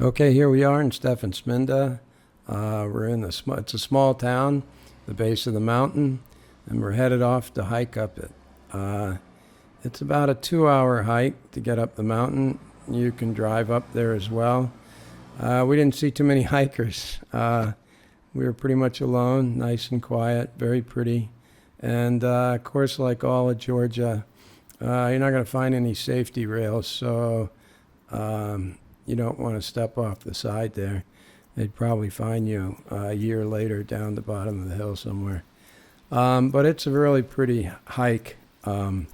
Okay, here we are in Stephansminda. We're in it's a small town, the base of the mountain, and we're headed off to hike up it. It's about a 2-hour hike to get up the mountain. You can drive up there as well. We didn't see too many hikers. We were pretty much alone, nice and quiet, very pretty. And of course, like all of Georgia, you're not going to find any safety rails, so you don't want to step off the side there. They'd probably find you a year later down the bottom of the hill somewhere. But it's a really pretty hike to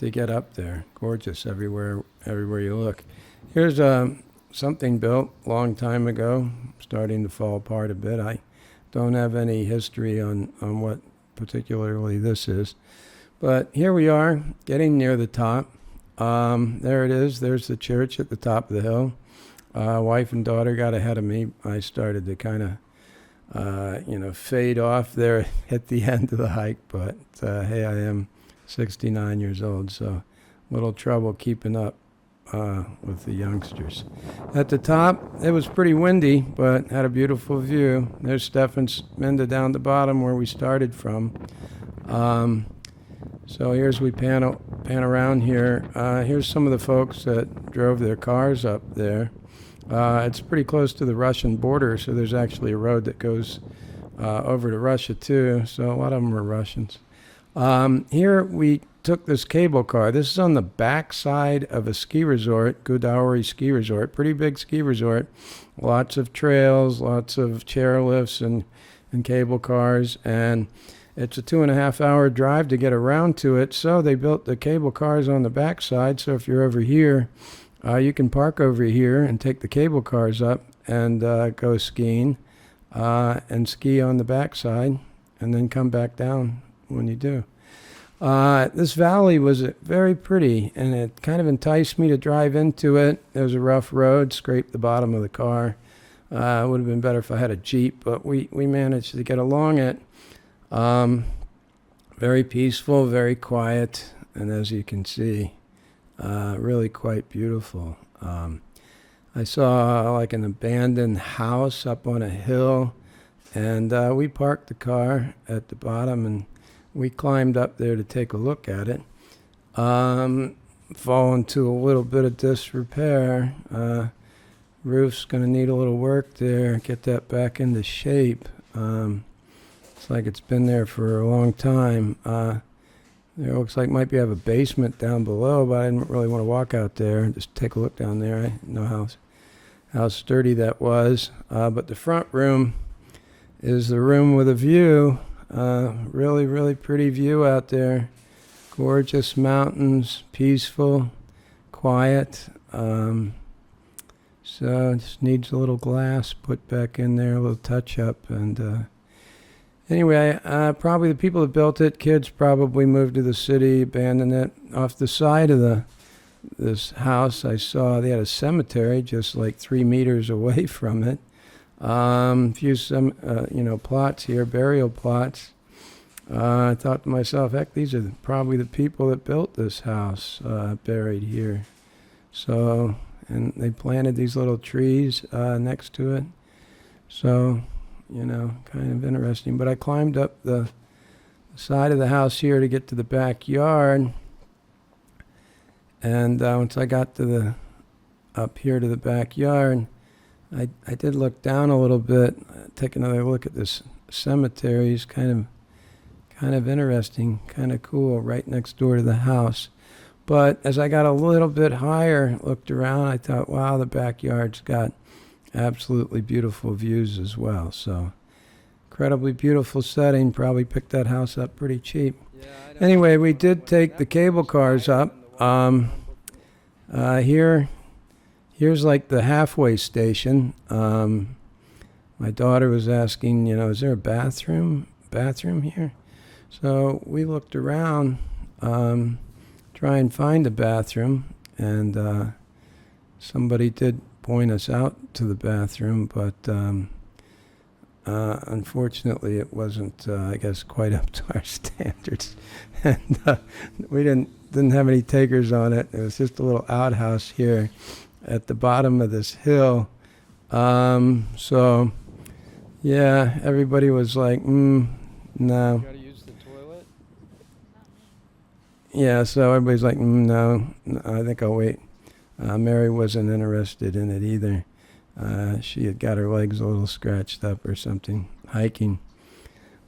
get up there. Gorgeous everywhere you look. Here's something built a long time ago, starting to fall apart a bit. I don't have any history on what particularly this is. But here we are, getting near the top. There it is. There's the church at the top of the hill. Wife and daughter got ahead of me. I started to kind of, fade off there at the end of the hike. But hey, I am 69 years old, so a little trouble keeping up with the youngsters. At the top, it was pretty windy, but had a beautiful view. There's Stephansminda down the bottom where we started from. So here's we pan around here. Here's some of the folks that drove their cars up there. It's pretty close to the Russian border, so there's actually a road that goes over to Russia too. So a lot of them are Russians. Here we took this cable car. This is on the back side of a ski resort, Godavari ski resort, pretty big ski resort. Lots of trails, lots of chairlifts and cable cars, and it's a 2.5-hour drive to get around to it, so they built the cable cars on the backside. So if you're over here, you can park over here and take the cable cars up and go skiing and ski on the backside and then come back down when you do. This valley was very pretty, and it kind of enticed me to drive into it. There was a rough road, scraped the bottom of the car. It would have been better if I had a Jeep, but we managed to get along it. Very peaceful, very quiet, and as you can see, really quite beautiful. I saw like an abandoned house up on a hill, and we parked the car at the bottom, and we climbed up there to take a look at it. Fallen to a little bit of disrepair. Roof's going to need a little work there, get that back into shape. It's like it's been there for a long time. It looks like might have a basement down below, but I didn't really want to walk out there. Just take a look down there. I didn't know how sturdy that was. But the front room is the room with a view. Really, really pretty view out there. Gorgeous mountains, peaceful, quiet. So it just needs a little glass put back in there, a little touch up, and anyway, probably the people that built it, kids probably moved to the city, abandoned it. Off the side of this house, I saw they had a cemetery just like 3 meters away from it. Plots here, burial plots. I thought to myself, heck, these are probably the people that built this house buried here. So, and they planted these little trees next to it. So, kind of interesting. But I climbed up the side of the house here to get to the backyard. And once I got up here to the backyard, I did look down a little bit, take another look at this cemetery. It's kind of interesting, kind of cool, right next door to the house. But as I got a little bit higher, looked around, I thought, wow, the backyard's got absolutely beautiful views as well. So incredibly beautiful setting. Probably picked that house up pretty cheap. Anyway, we did take the cable cars up. Here's like the halfway station. My daughter was asking, is there a bathroom here? So we looked around, try and find a bathroom, and somebody did point us out to the bathroom, but unfortunately it wasn't, I guess, quite up to our standards. And we didn't have any takers on it. It was just a little outhouse here at the bottom of this hill. So, yeah, everybody was like, no. Gotta use the toilet? Yeah, so everybody's like, no, I think I'll wait. Mary wasn't interested in it either. She had got her legs a little scratched up or something, hiking.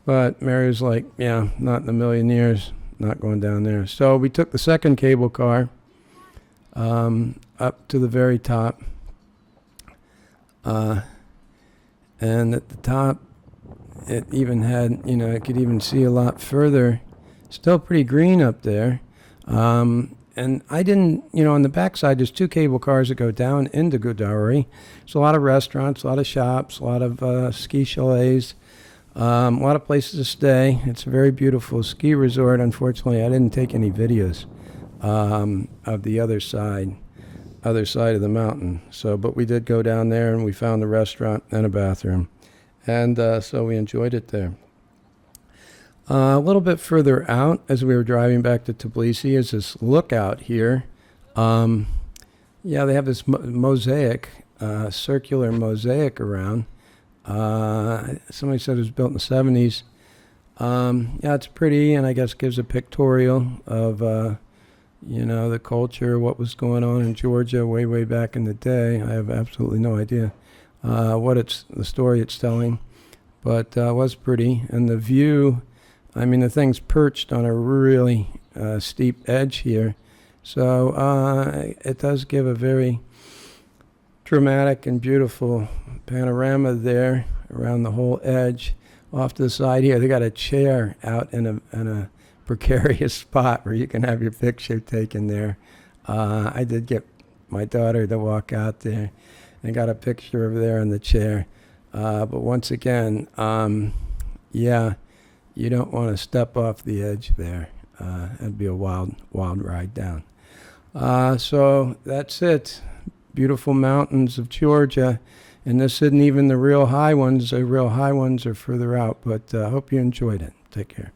But Mary was like, yeah, not in a million years, not going down there. So we took the second cable car up to the very top. And at the top, it even had, it could even see a lot further. Still pretty green up there. And I didn't, on the backside, there's two cable cars that go down into Godavari. There's a lot of restaurants, a lot of shops, a lot of ski chalets, a lot of places to stay. It's a very beautiful ski resort. Unfortunately, I didn't take any videos of the other side of the mountain. So, but we did go down there and we found a restaurant and a bathroom. And so we enjoyed it there. A little bit further out, as we were driving back to Tbilisi, is this lookout here. They have this mosaic, circular mosaic around. Somebody said it was built in the 70s. It's pretty, and I guess gives a pictorial of, the culture, what was going on in Georgia way, way back in the day. I have absolutely no idea the story it's telling, but it was pretty. And the view, the thing's perched on a really steep edge here. So it does give a very dramatic and beautiful panorama there around the whole edge. Off to the side here, they got a chair out in a precarious spot where you can have your picture taken there. I did get my daughter to walk out there and got a picture of there in the chair. But once again, you don't want to step off the edge there. That'd be a wild ride down. So that's it. Beautiful mountains of Georgia. And this isn't even the real high ones. The real high ones are further out. But I hope you enjoyed it. Take care.